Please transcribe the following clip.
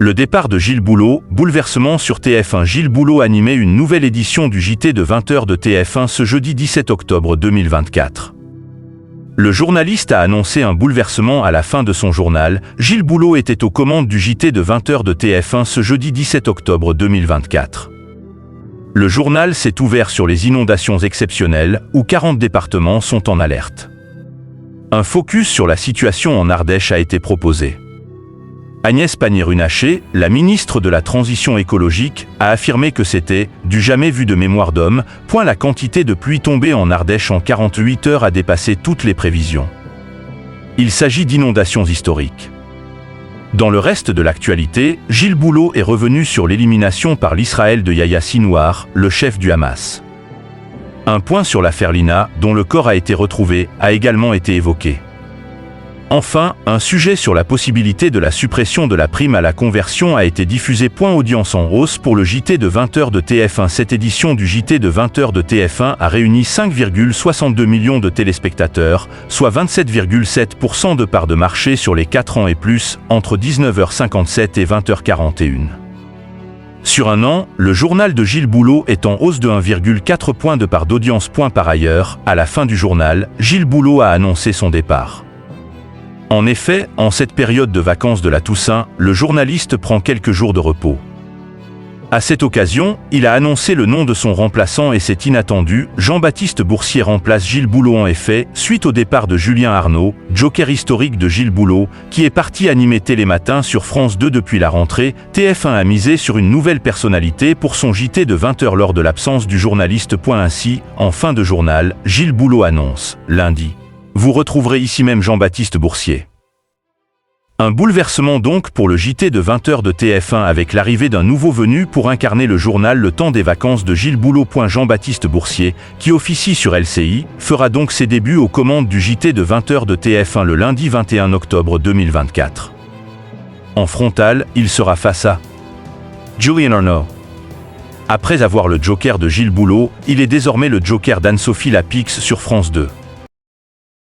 Le départ de Gilles Boulot, bouleversement sur TF1. Gilles Boulot animait une nouvelle édition du JT de 20h de TF1 ce jeudi 17 octobre 2024. Le journaliste a annoncé un bouleversement à la fin de son journal. Gilles Boulot était aux commandes du JT de 20h de TF1 ce jeudi 17 octobre 2024. Le journal s'est ouvert sur les inondations exceptionnelles, où 40 départements sont en alerte. Un focus sur la situation en Ardèche a été proposé. Agnès Pannier-Runacher, la ministre de la Transition écologique, a affirmé que c'était « du jamais vu de mémoire d'homme ». La quantité de pluie tombée en Ardèche en 48 heures a dépassé toutes les prévisions. Il s'agit d'inondations historiques. Dans le reste de l'actualité, Gilles Boulot est revenu sur l'élimination par l'Israël de Yahya Sinwar, le chef du Hamas. Un point sur l'affaire Lina, dont le corps a été retrouvé, a également été évoqué. Enfin, un sujet sur la possibilité de la suppression de la prime à la conversion a été diffusé. Audience en hausse pour le JT de 20h de TF1. Cette édition du JT de 20h de TF1 a réuni 5,62 millions de téléspectateurs, soit 27,7% de part de marché sur les 4 ans et plus, entre 19h57 et 20h41. Sur un an, le journal de Gilles Boulot est en hausse de 1,4 point de part d'audience. Par ailleurs, à la fin du journal, Gilles Boulot a annoncé son départ. En effet, en cette période de vacances de la Toussaint, le journaliste prend quelques jours de repos. À cette occasion, il a annoncé le nom de son remplaçant et c'est inattendu, Jean-Baptiste Boursier remplace Gilles Boulot. En effet, suite au départ de Julien Arnaud, joker historique de Gilles Boulot, qui est parti animer Télématin sur France 2 depuis la rentrée, TF1 a misé sur une nouvelle personnalité pour son JT de 20h lors de l'absence du journaliste. Ainsi, en fin de journal, Gilles Boulot annonce, lundi. Vous retrouverez ici même Jean-Baptiste Boursier. Un bouleversement donc pour le JT de 20h de TF1 avec l'arrivée d'un nouveau venu pour incarner le journal le temps des vacances de Gilles Boulot. Jean-Baptiste Boursier, qui officie sur LCI, fera donc ses débuts aux commandes du JT de 20h de TF1 le lundi 21 octobre 2024. En frontal, il sera face à Julien Arnaud. Après avoir le joker de Gilles Boulot, il est désormais le joker d'Anne-Sophie Lapix sur France 2.